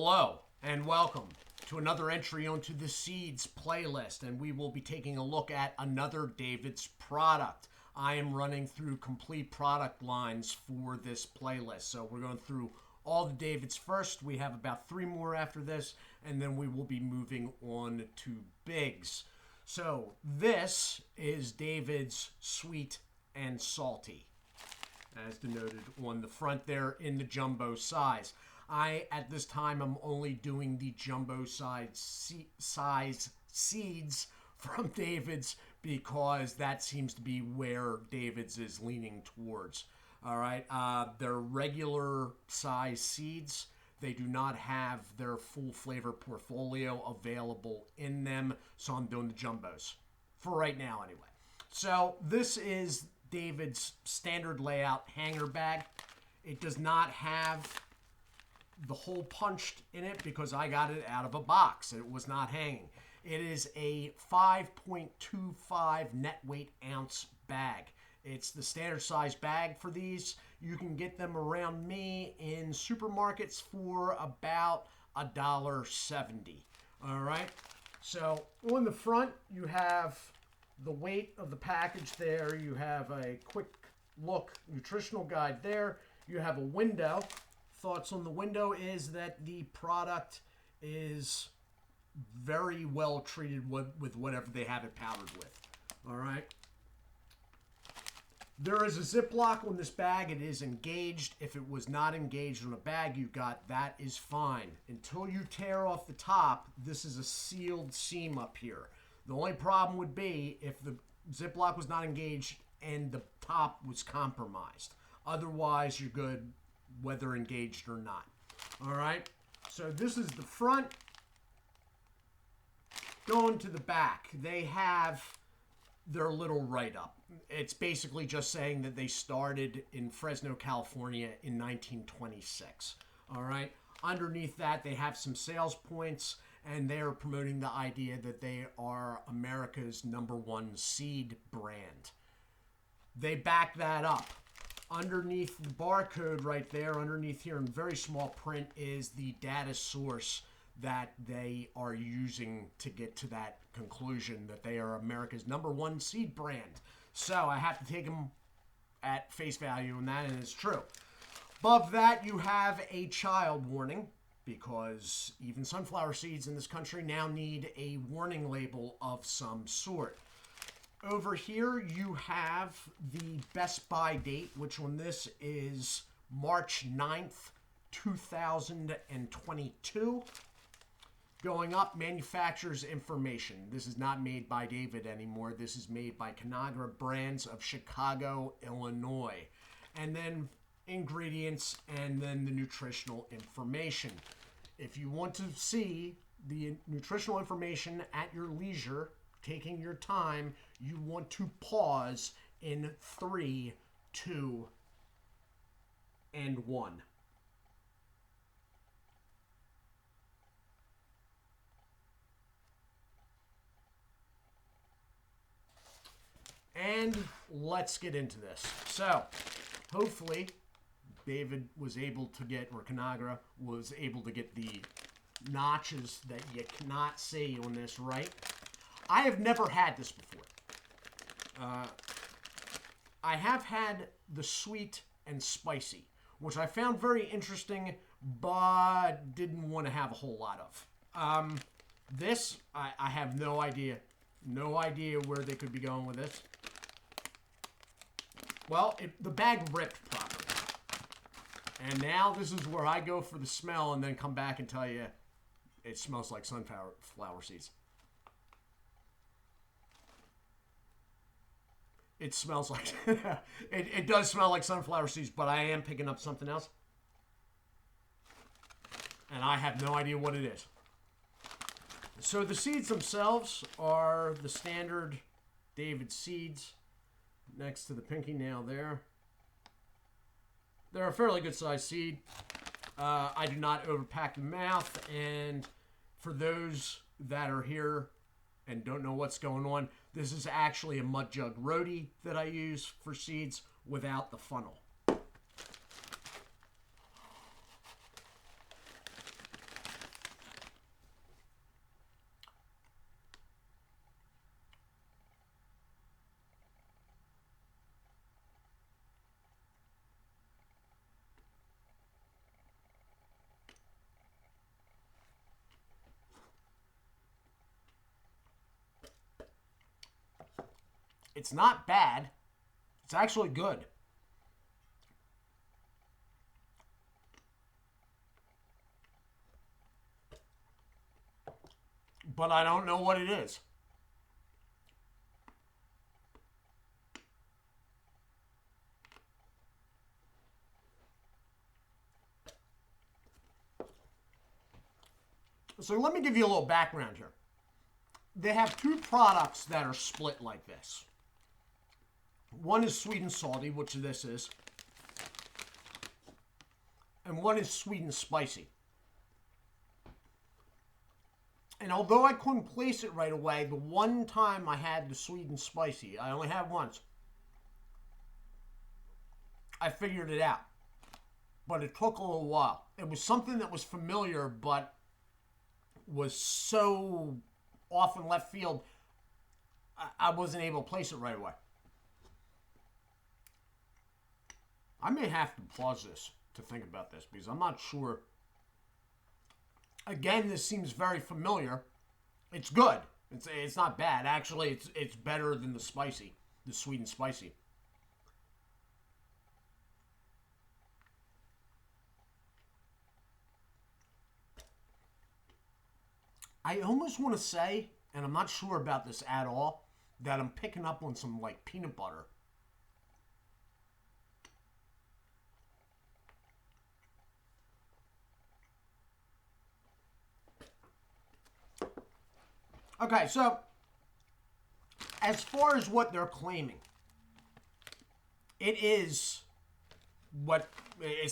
Hello and welcome to another entry onto the Seeds playlist, and we will be taking a look at another David's product. I am running through complete product lines for this playlist, so we're going through all the Davids first. We have about 3 more after this, and then we will be moving on to Bigs. So this is David's Sweet and Salty, as denoted on the front there in the jumbo size. I, at this time, am only doing the jumbo size seeds from David's because that seems to be where David's is leaning towards. All right, they're regular size seeds. They do not have their full flavor portfolio available in them, so I'm doing the jumbos for right now anyway. So this is David's standard layout hanger bag. It does not have the hole punched in it because I got it out of a box. It was not hanging. It is a 5.25 net weight ounce bag. It's the standard size bag for these. You can get them around me in supermarkets for about $1.70. All right. So on the front, you have the weight of the package there. You have a quick look nutritional guide there. You have a window. Thoughts on the window is that the product is very well treated with whatever they have it powdered with. All right. There is a Ziploc on this bag. It is engaged. If it was not engaged on a bag you got, that is fine. Until you tear off the top, this is a sealed seam up here. The only problem would be if the Ziploc was not engaged and the top was compromised. Otherwise, you're good whether engaged or not. All right. So this is the front. Going to the back, they have their little write-up. It's basically just saying that they started in Fresno, California in 1926. All right. Underneath that, they have some sales points, and they're promoting the idea that they are America's #1 seed brand. They back that up. Underneath the barcode right there, underneath here in very small print, is the data source that they are using to get to that conclusion that they are America's #1 seed brand. So I have to take them at face value on that, and it's true. Above that, you have a child warning, because even sunflower seeds in this country now need a warning label of some sort. Over here, you have the best buy date, which on this is March 9th, 2022. Going up, manufacturer's information. This is not made by David anymore. This is made by Conagra Brands of Chicago, Illinois. And then ingredients, and then the nutritional information. If you want to see the nutritional information at your leisure, taking your time, you want to pause in 3, 2, and 1. And let's get into this. So, hopefully, David was able to get, or Conagra was able to get the notches that you cannot see on this right. I have never had this before. I have had the sweet and spicy, which I found very interesting, but didn't want to have a whole lot of. This, I have no idea. No idea where they could be going with this. Well, the bag ripped properly. And now this is where I go for the smell and then come back and tell you it smells like sunflower seeds. It smells like... it does smell like sunflower seeds, but I am picking up something else. And I have no idea what it is. So the seeds themselves are the standard David seeds next to the pinky nail there. They're a fairly good sized seed. I do not overpack the mouth, and for those that are here and don't know what's going on, this is actually a mud jug roadie that I use for seeds without the funnel. It's not bad. It's actually good. But I don't know what it is. So let me give you a little background here. They have two products that are split like this. One is sweet and salty, which this is. And one is sweet and spicy. And although I couldn't place it right away, the one time I had the sweet and spicy, I only had once, I figured it out. But it took a little while. It was something that was familiar, but was so off in left field, I wasn't able to place it right away. I may have to pause this to think about this because I'm not sure. Again, this seems very familiar. It's good. It's not bad. Actually, it's better than the spicy, the sweet and spicy. I almost want to say, and I'm not sure about this at all, that I'm picking up on some like peanut butter. Okay, so as far as what they're claiming, it's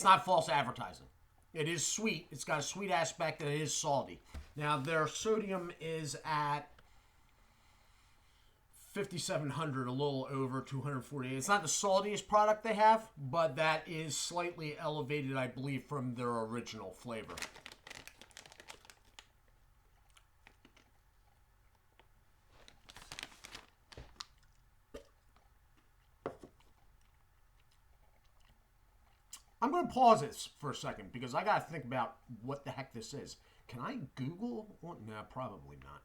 not false advertising. It is sweet. It's got a sweet aspect and it is salty. Now, their sodium is at 5,700, a little over 248. It's not the saltiest product they have, but that is slightly elevated, I believe, from their original flavor. I'm going to pause this for a second because I got to think about what the heck this is. Can I Google? No, probably not.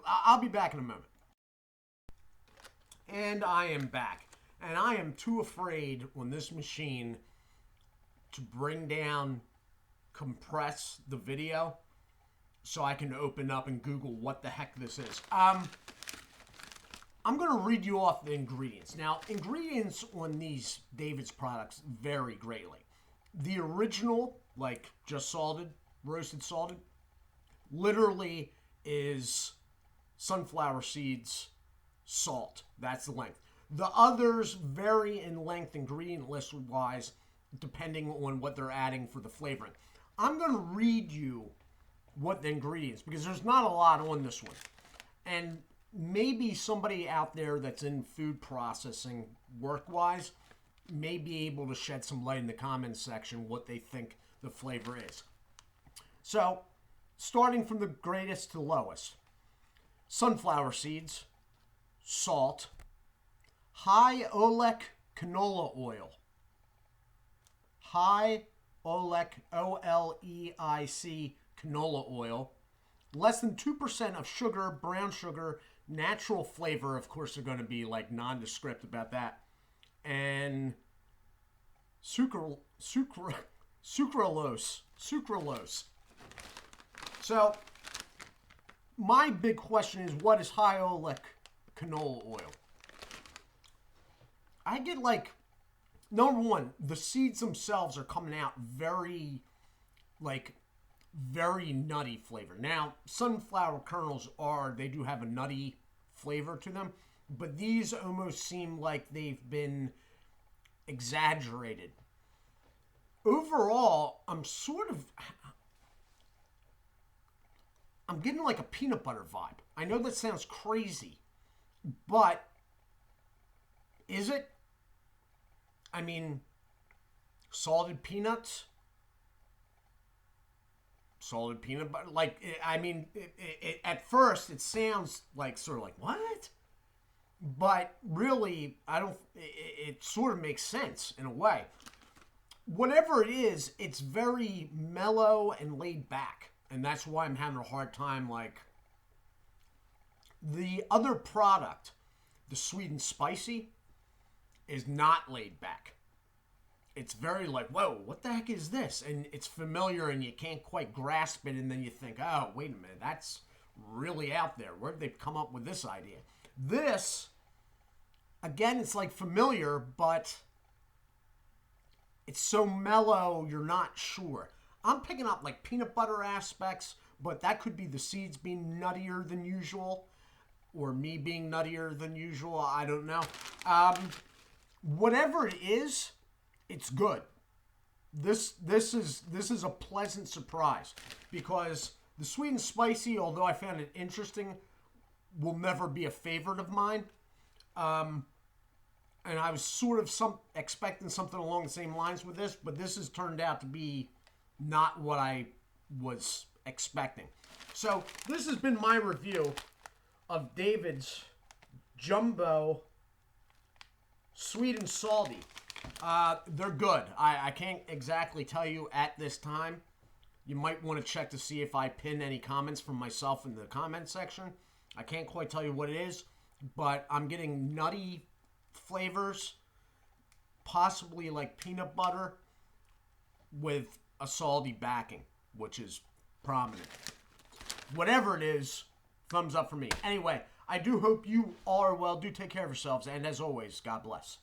I'll be back in a moment. And I am back. And I am too afraid on this machine to bring down, compress the video so I can open up and Google what the heck this is. I'm going to read you off the ingredients. Now, ingredients on these David's products vary greatly. The original, like just salted, roasted salted, literally is sunflower seeds, salt. That's the length. The others vary in length, ingredient list-wise, depending on what they're adding for the flavoring. I'm going to read you what the ingredients, because there's not a lot on this one. And maybe somebody out there that's in food processing work-wise may be able to shed some light in the comments section what they think the flavor is. So, starting from the greatest to the lowest. Sunflower seeds, salt, high oleic canola oil, high oleic, O-L-E-I-C, canola oil, less than 2% of sugar, brown sugar, natural flavor, of course they're going to be like nondescript about that, and sucralose. So, my big question is, what is high oleic canola oil? I get like, number one, the seeds themselves are coming out very nutty flavor. Now, sunflower kernels they do have a nutty flavor to them, but these almost seem like they've been exaggerated. Overall, I'm getting like a peanut butter vibe. I know that sounds crazy, but is it? I mean, salted peanuts? Salted peanut butter? Like, at first, it sounds like sort of like, what? But really, it sort of makes sense in a way. Whatever it is, it's very mellow and laid back. And that's why I'm having a hard time, like, the other product The sweet and spicy is not laid back. It's very like, whoa, what the heck is this? And it's familiar and you can't quite grasp it. And then you think, oh, wait a minute, that's really out there. Where did they come up with this idea? This, again, it's like familiar, but it's so mellow, you're not sure. I'm picking up like peanut butter aspects, but that could be the seeds being nuttier than usual, or me being nuttier than usual. I don't know. Whatever it is, it's good. This is a pleasant surprise, because the sweet and spicy, although I found it interesting, will never be a favorite of mine. And I was sort of expecting something along the same lines with this, but this has turned out to be not what I was expecting. So this has been my review of David's Jumbo Sweet and Salty. They're good. I can't exactly tell you at this time. You might want to check to see if I pin any comments from myself in the comment section. I can't quite tell you what it is, but I'm getting nutty flavors, possibly like peanut butter with a salty backing, which is prominent. Whatever it is, thumbs up for me. Anyway, I do hope you all are well. Do take care of yourselves, and as always, God bless.